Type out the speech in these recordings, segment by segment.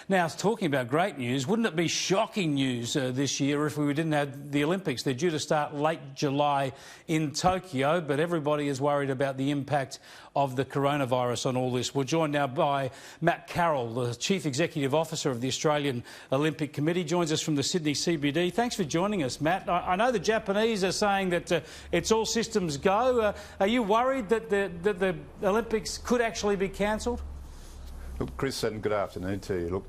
Now, talking about great news, wouldn't it be shocking news this year if we didn't have the Olympics? They're due to start late July in Tokyo, but everybody is worried about the impact of the coronavirus on all this. We're joined now by Matt Carroll, the Chief Executive Officer of the Australian Olympic Committee, joins us from the Sydney CBD. Thanks for joining us, Matt. I know the Japanese are saying that it's all systems go. Are you worried that the Olympics could actually be cancelled? Look, Chris, and good afternoon to you. Look,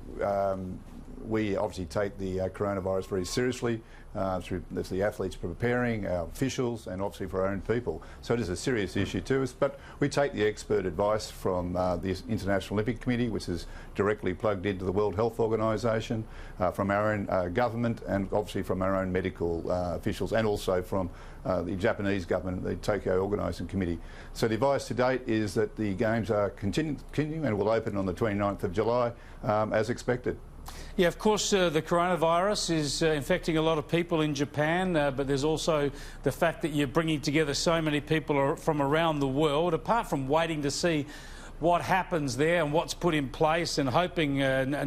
we obviously take the coronavirus very seriously. There's the athletes preparing, our officials, and obviously for our own people. So it is a serious issue to us, but we take the expert advice from the International Olympic Committee, which is directly plugged into the World Health Organisation, from our own government, and obviously from our own medical officials, and also from the Japanese government, the Tokyo Organising Committee. So the advice to date is that the Games are continuing and will open on the 29th of July as expected. Yeah, of course, the coronavirus is infecting a lot of people in Japan, but there's also the fact that you're bringing together so many people from around the world. Apart from waiting to see what happens there and what's put in place and hoping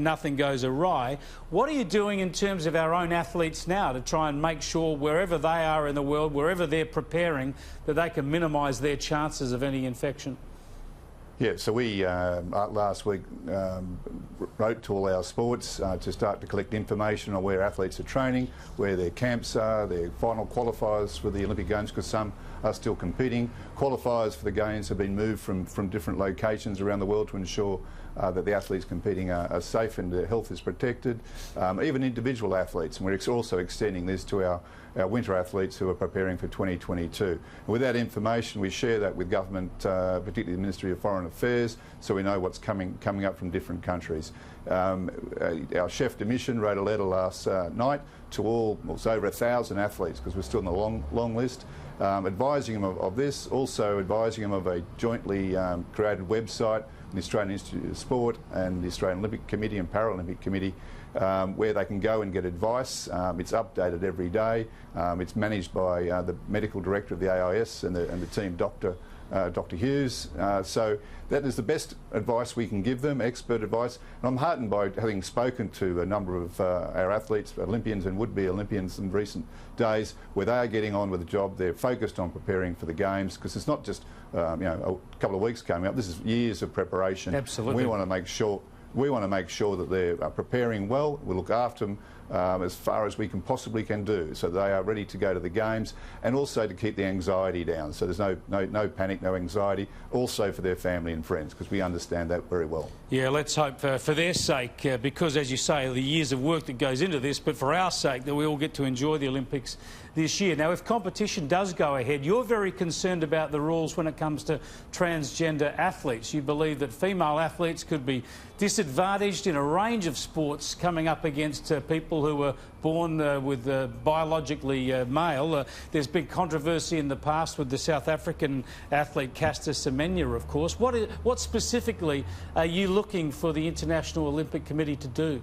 nothing goes awry, what are you doing in terms of our own athletes now to try and make sure wherever they are in the world, wherever they're preparing, that they can minimise their chances of any infection? Yeah, so we last week wrote to all our sports to start to collect information on where athletes are training, where their camps are, their final qualifiers for the Olympic Games, because some are still competing. Qualifiers for the Games have been moved from different locations around the world to ensure that the athletes competing are safe and their health is protected. Even individual athletes, and we're also extending this to our winter athletes who are preparing for 2022. And with that information, we share that with government, particularly the Ministry of Foreign Affairs, so we know what's coming up from different countries. Our chef de mission wrote a letter last night to all, well, it's over 1,000 athletes, because we're still on the long list, advising them of this, also advising them of a jointly created website, the Australian Institute of Sport and the Australian Olympic Committee and Paralympic Committee, where they can go and get advice. It's updated every day. It's managed by the medical director of the AIS and the team, Dr. Hughes. So that is the best advice we can give them, expert advice. And I'm heartened by having spoken to a number of our athletes, Olympians and would-be Olympians in recent days, where they are getting on with the job. They're focused on preparing for the Games, because it's not just a couple of weeks coming up. This is years of preparation. Absolutely. We want to make sure that they're preparing well. We'll look after them as far as we possibly can do, so they are ready to go to the Games, and also to keep the anxiety down. So there's no panic, no anxiety. Also for their family and friends, because we understand that very well. Yeah, let's hope for their sake, because as you say, the years of work that goes into this, but for our sake, that we all get to enjoy the Olympics this year. Now, if competition does go ahead, you're very concerned about the rules when it comes to transgender athletes. You believe that female athletes could be disadvantaged in a range of sports coming up against people who were born with biologically male. There's been controversy in the past with the South African athlete Caster Semenya, of course. What specifically are you looking for the International Olympic Committee to do?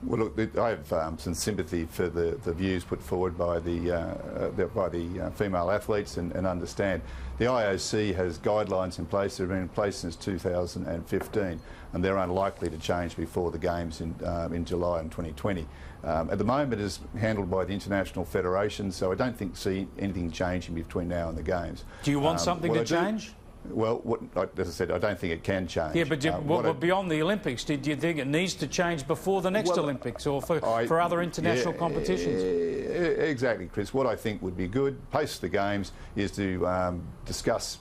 Well, look, I have some sympathy for the views put forward by the female athletes, and understand the IOC has guidelines in place that have been in place since 2015, and they're unlikely to change before the Games in July in 2020. At the moment, it is handled by the International Federation, so I don't see anything changing between now and the Games. Do you want something to change? Well, as I said, I don't think it can change. Yeah, but beyond the Olympics, do you think it needs to change before the next Olympics, or for other international competitions? Exactly, Chris. What I think would be good, post the Games, is to discuss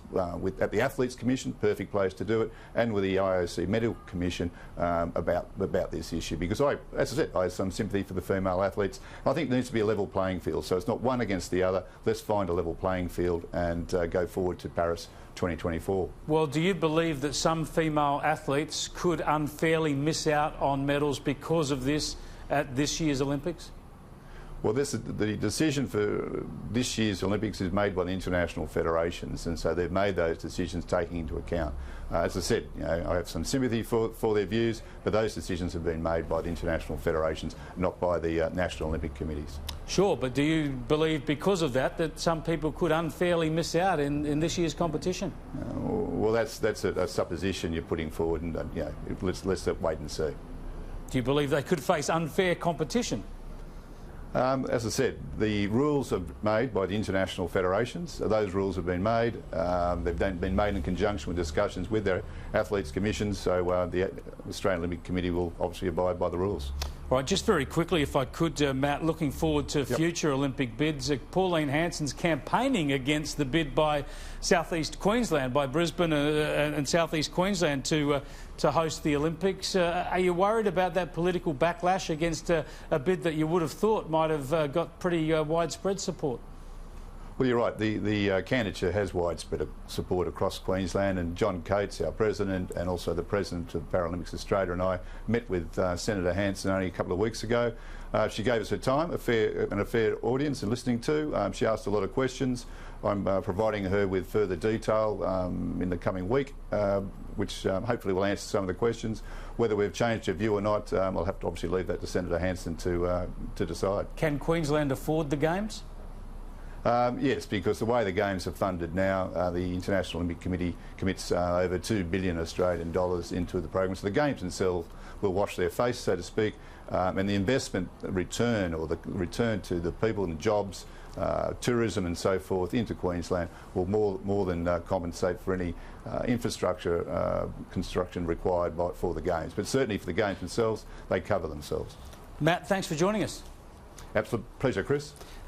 at the Athletes Commission, perfect place to do it, and with the IOC Medical Commission about this issue. Because as I said, I have some sympathy for the female athletes. I think there needs to be a level playing field, so it's not one against the other. Let's find a level playing field and go forward to Paris 2024. Well, do you believe that some female athletes could unfairly miss out on medals because of this at this year's Olympics? Well, the decision for this year's Olympics is made by the international federations, and so they've made those decisions taking into account. As I said, I have some sympathy for their views, but those decisions have been made by the international federations, not by the National Olympic Committees. Sure, but do you believe because of that some people could unfairly miss out in this year's competition? Well, that's a supposition you're putting forward, and let's wait and see. Do you believe they could face unfair competition? As I said, the rules are made by the international federations. Those rules have been made. They've been made in conjunction with discussions with their athletes' commissions, so the Australian Olympic Committee will obviously abide by the rules. All right, just very quickly, if I could, Matt, looking forward to future Olympic bids. Pauline Hanson's campaigning against the bid by South East Queensland, by Brisbane and South East Queensland to host the Olympics. Are you worried about that political backlash against a bid that you would have thought might have got pretty widespread support? Well, you're right. The candidature has widespread support across Queensland, and John Cates, our president, and also the president of Paralympics Australia, and I met with Senator Hanson only a couple of weeks ago. She gave us her time, a fair audience and listening to. She asked a lot of questions. I'm providing her with further detail in the coming week, which hopefully will answer some of the questions. Whether we've changed our view or not, I'll have to obviously leave that to Senator Hanson to decide. Can Queensland afford the Games? Yes, because the way the Games are funded now, the International Olympic Committee commits over $2 billion Australian dollars into the program. So the Games themselves will wash their face, so to speak, and the investment return, or the return to the people and the jobs, tourism and so forth into Queensland will more than compensate for any infrastructure construction required for the Games. But certainly for the Games themselves, they cover themselves. Matt, thanks for joining us. Absolute pleasure, Chris.